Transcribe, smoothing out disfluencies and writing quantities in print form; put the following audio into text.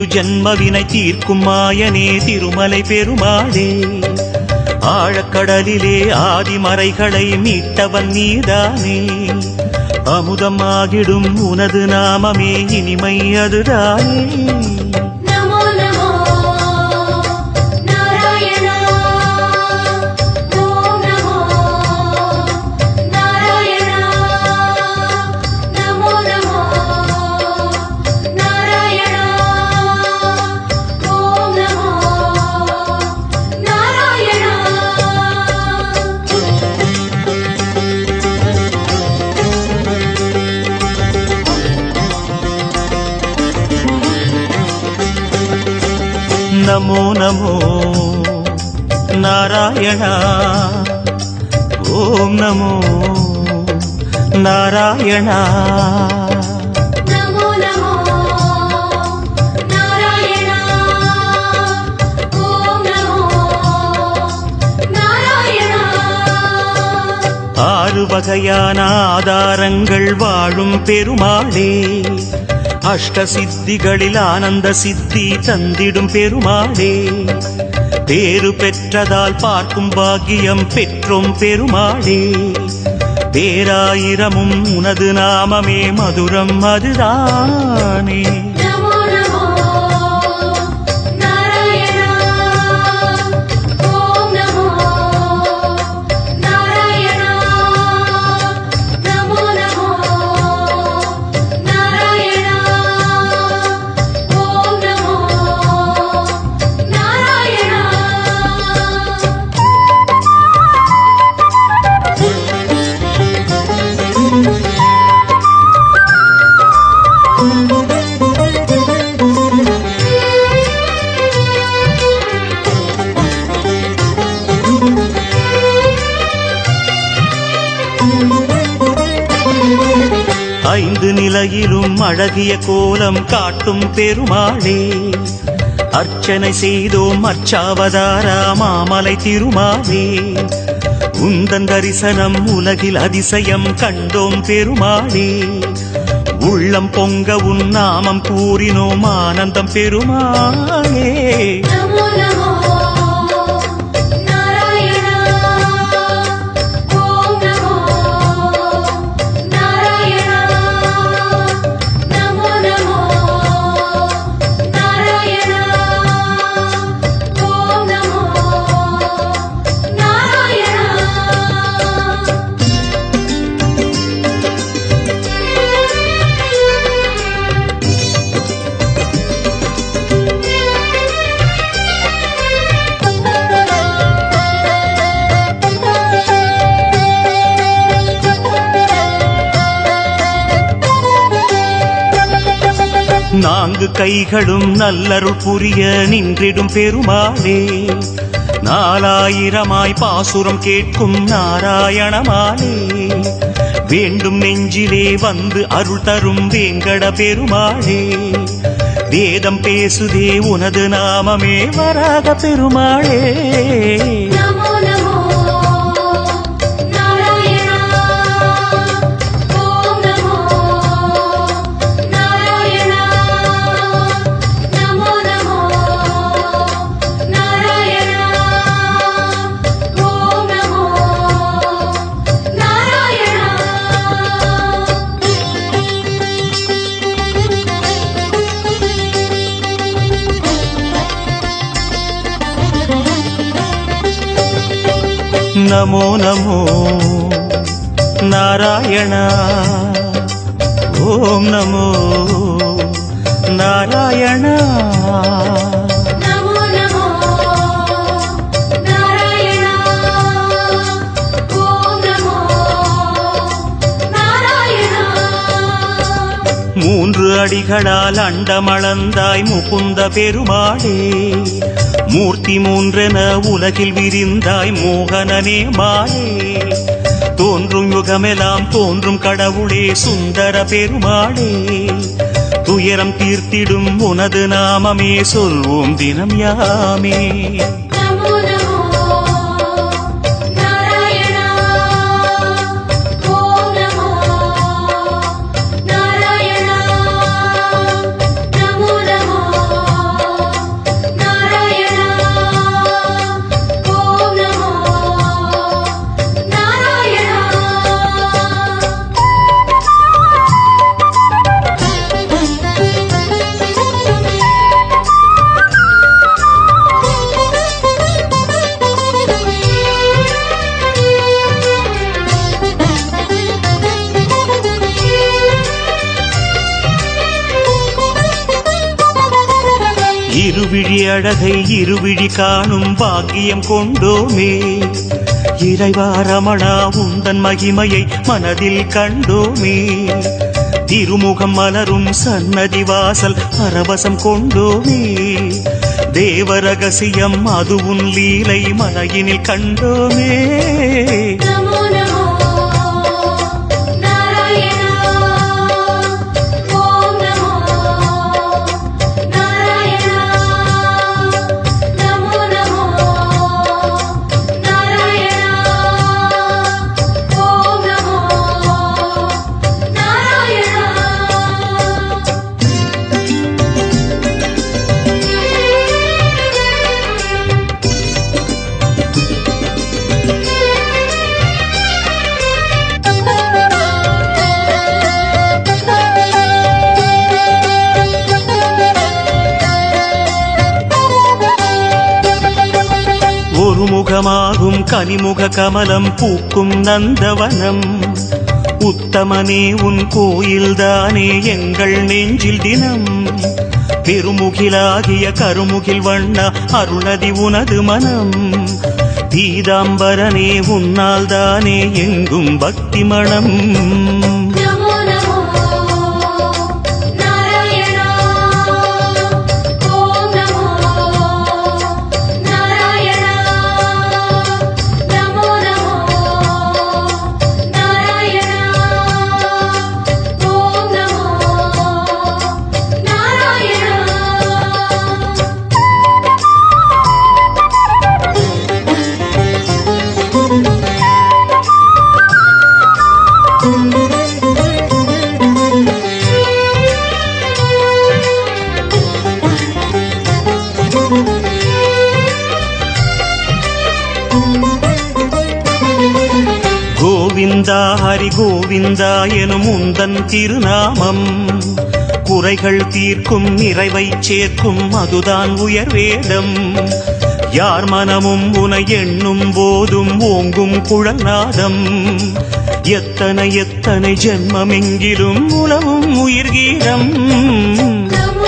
ஜன்மவினை தீர்க்கும் மாயனே திருமலை பெருமாளே, ஆழக்கடலிலே ஆதிமறைகளை மீட்டவன் நீதானே, அமுதமாகிடும் உனது நாமமே இனிமை அதுதானே. நமோ நமோ நாராயணா, ஓம் நமோ நாராயணா. நமோ நமோ நாராயணா, ஓம் நமோ நாராயணா. ஆறு வகையான ஆதாரங்கள் வாழும் பெருமாளே, அஷ்ட சித்திகளில் ஆனந்த சித்தி தந்திடும் பெருமாளே, பேரு பெற்றதால் பார்க்கும் பாக்கியம் பெற்றோம் பெருமாளே, பேராயிரமும் உனது நாமமே மதுரம் அதுதானே. ஐந்து நிலையிலும் அழகிய கோலம் காட்டும் பெருமாளே, அர்ச்சனை செய்தோம் அர்ச்சாவதாரா மாமலை திருமாலே, உந்தன் தரிசனம் உலகில் அதிசயம் கண்டோம் பெருமாளே, உள்ளம் பொங்க உன் நாமம் கூறினோம் ஆனந்தம் பெருமாளே. நான்கு கைகளும் நல்லருள் புரிய நின்றிடும் பெருமாளே, நாலாயிரமாய் பாசுரம் கேட்கும் நாராயணமாலே, வேண்டும் நெஞ்சிலே வந்து அருள் தரும் வேங்கட பெருமாளே, வேதம் பேசுதே உனது நாமமே வராக பெருமாளே. நமோ நமோ நாராயணா, ஓம் நமோ நாராயணா. மூன்று அடிகளால் அண்டமளந்தாய் முகுந்த பெருமாளே, மூர்த்தி மூன்றென உலகில் விரிந்தாய் மோகனனே மாலே, தோன்றும் யுகமெல்லாம் தோன்றும் கடவுளே சுந்தர பெருமாளே, துயரம் தீர்த்திடும் உனது நாமமே சொல்வோம் தினம் யாமே. நமோ நமோ இருவிழி அழகை இருவிழி காணும் பாக்கியம் கொண்டோமே. இறைவா ரமணா உந்தன் மகிமையை மனதில் கண்டோமே. திருமுகம் மலரும் சன்னதி வாசல் பரவசம் கொண்டோமே. தேவ ரகசியம் அது உன் லீலை மலையினில் கண்டோமே. ஒருமுகமாகும் கனிமுக கமலம் பூக்கும் நந்தவனம். உத்தமனே உன் கோயில்தானே எங்கள் நெஞ்சில் தினம். பெருமுகிலாகிய கருமுகில் வண்ணா அருணதி உனது மனம். பீதாம்பரனே உன்னால் தானே எங்கும் பக்தி மணம். கோவிந்தா ஹரி கோவிந்தா எனும் உந்தன் திருநாமம். குறைகள் தீர்க்கும் நிறைவை சேர்க்கும் அதுதான் உயர்வேதம். யார் மனமும் உனை எண்ணும் போதும் ஓங்கும் குழல்நாதம். எத்தனை எத்தனை ஜென்மமெங்கிலும் உலவும் உயிர்கீதம்.